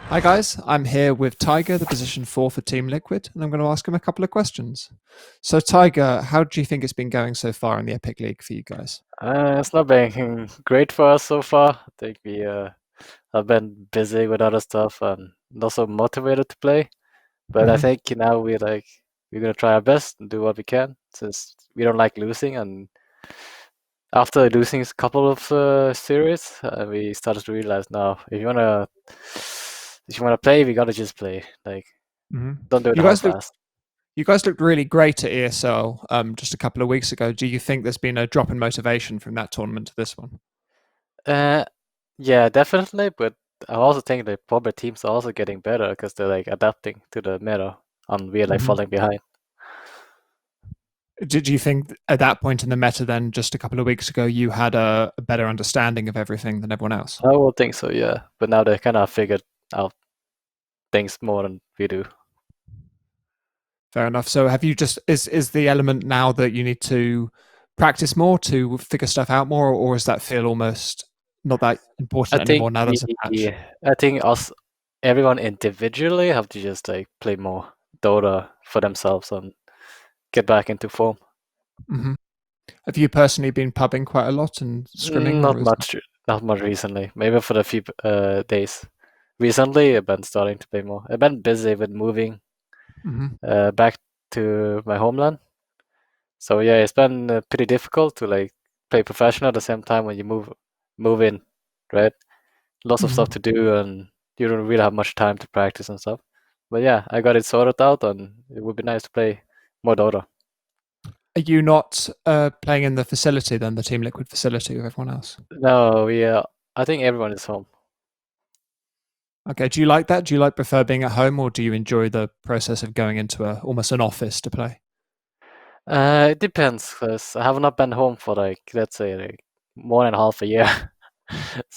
Hi guys, I'm here with Tiger, the position 4 for Team Liquid, and I'm going to ask him a couple of questions. So Tiger, how do you think it's been going so far in the Epic League for you guys? It's not been great for us so far. I think we have been busy with other stuff and not so motivated to play. But I Hmm. think now we're gonna try our best and do what we can since we don't like losing. And after losing a couple of series, we started to realize now if you wanna play, we gotta just play. Like Hmm. don't do it You guys look half-assed. you guys looked really great at ESL just a couple of weeks ago. Do you think there's been a drop in motivation from that tournament to this one? Uh, yeah, definitely. But I also think the proper teams are also getting better because they're like adapting to the meta, and we're like Hmm. falling behind. Did you think at that point in the meta, then just a couple of weeks ago, you had a better understanding of everything than everyone else? I would think so, yeah. But now they kind of figured out things more than we do. Fair enough. So have you just is the element now that you need to practice more to figure stuff out more, or does that feel almost not that I important think anymore now there's a patch? I think us, everyone individually have to just like play more Dota for themselves and get back into form. Hmm. Have you personally been pubbing quite a lot and scrimming, or Not is much, not much recently. Maybe for a few days. Recently, I've been starting to play more. I've been busy with moving hmm back to my homeland. So yeah, it's been pretty difficult to like play professional at the same time when you move in, right? Lots of stuff hmm to do, and you don't really have much time to practice and stuff. But yeah, I got it sorted out, and it would be nice to play more Dota. Are you not playing in the facility then, the Team Liquid facility with everyone else? No, I think everyone is home. Okay. Do you like that? Do you prefer being at home, or do you enjoy the process of going into almost an office to play? It depends, because I have not been home for like let's say like more than half a year.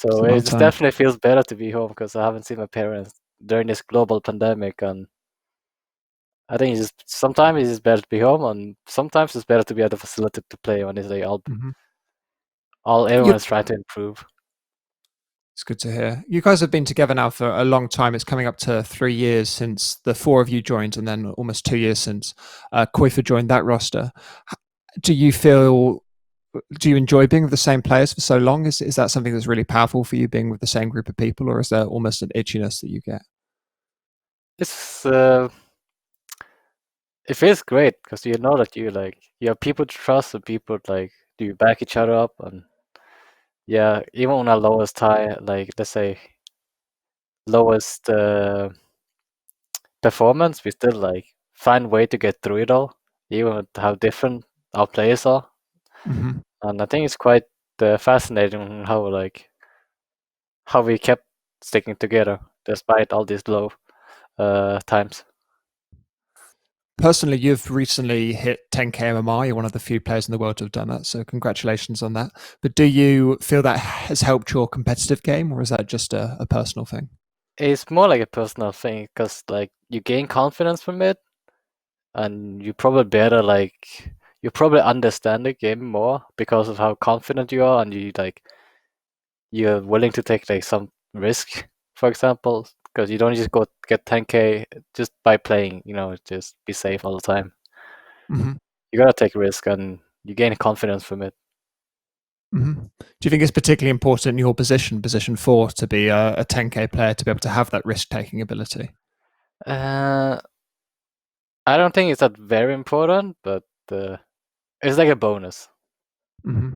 It's So a long it just time. definitely feels better to be home because I haven't seen my parents during this global pandemic, and I think it's just sometimes it's just better to be home, and sometimes it's better to be at the facility to play when it's like Hmm. all everyone is trying to improve. It's good to hear. You guys have been together now for a long time. It's coming up to 3 years since the four of you joined, and then almost 2 years since Koifa joined that roster. Do you feel? Do you enjoy being with the same players for so long? Is that something that's really powerful for you, being with the same group of people, or is there almost an itchiness that you get? It's it feels great because you know that you have people to trust and people like you back each other up, and yeah, even on our lowest high, like let's say lowest performance, we still like find way to get through it all, even with how different our players are. Hmm. And I think it's quite fascinating how we kept sticking together despite all these low times. Personally, you've recently hit 10k MMR. You're one of the few players in the world to have done that, so congratulations on that. But do you feel that has helped your competitive game, or is that just a personal thing? It's more like a personal thing because like you gain confidence from it, and you probably understand the game more because of how confident you are, and you're willing to take like some risk, for example, because you don't just go get 10k just by playing, just be safe all the time. Hmm. You gotta take risk, and you gain confidence from it. Hmm. Do you think it's particularly important in your position 4, to be a 10k player to be able to have that risk taking ability? Uh, I don't think it's that very important, but it's like a bonus. Hmm.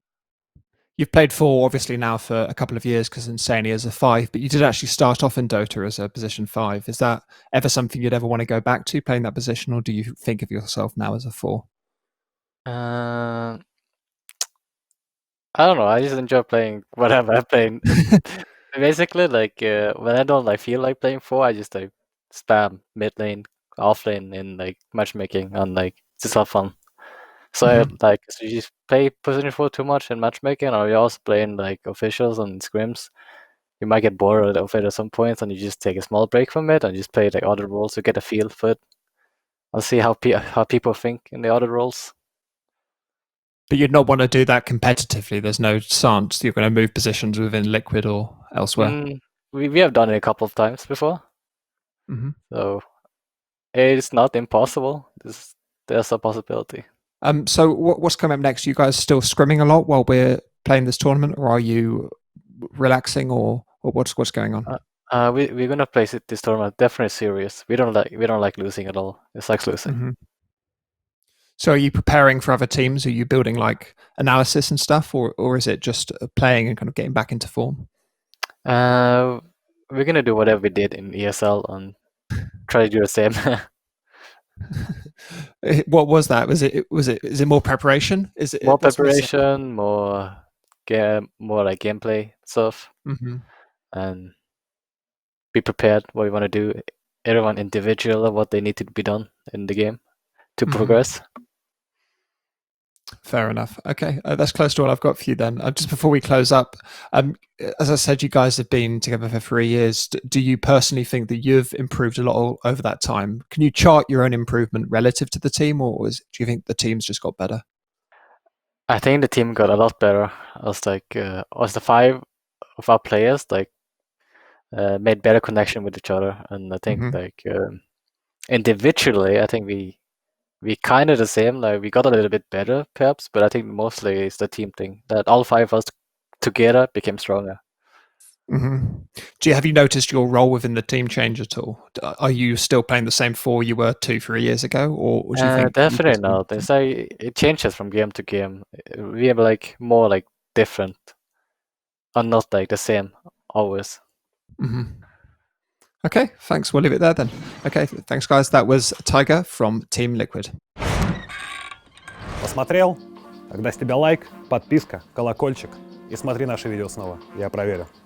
You've played 4 obviously now for a couple of years because Insania is a 5, but you did actually start off in Dota as a position 5. Is that ever something you'd ever want to go back to, playing that position, or do you think of yourself now as a 4? Uh, I don't know. I just enjoy playing whatever I play. Basically, like when I don't like feel like playing four, I just like spam mid lane, off lane in like matchmaking, and like it's just have fun. So Hmm. so you just play position four too much in matchmaking, or you also playing like officials and scrims. You might get bored of it at some point, and you just take a small break from it and just play like other roles to get a feel for it and see how people think in the other roles. But you'd not want to do that competitively. There's no chance you're going to move positions within Liquid or elsewhere. Mm, we have done it a couple of times before. So it's not impossible. There's a possibility. So what's coming up next? You guys still scrimming a lot while we're playing this tournament, or are you relaxing, or what's going on? We're gonna play this tournament definitely serious. We don't like losing at all. It sucks losing. So are you preparing for other teams? Are you building like analysis and stuff, or is it just playing and kind of getting back into form? We're gonna do whatever we did in ESL and try to do the same. What was that? Is it more preparation? Is it more preparation, more like gameplay stuff, and be prepared what we want to do. Everyone individual what they need to be done in the game to progress. Fair enough. Okay, that's close to all I've got for you then. Just before we close up, as I said, you guys have been together for 3 years. Do you personally think that you've improved a lot over that time? Can you chart your own improvement relative to the team, or do you think the team's just got better? I think the team got a lot better. As the 5 of our players made better connection with each other, and I think individually, I think we kind of the same. Like we got a little bit better, perhaps, but I think mostly it's the team thing that all 5 of us together became stronger. Have you noticed your role within the team change at all? Are you still playing the same 4 you were 2-3 years ago, or do you think definitely not? It's like it changes from game to game. We are like more like different, and not like the same always. Okay, thanks. We'll leave it there then. Okay, thanks guys. That was Taiga from Team Liquid. Посмотрел? Тогда с тебя лайк, подписка, колокольчик и смотри наши видео снова. Я проверю.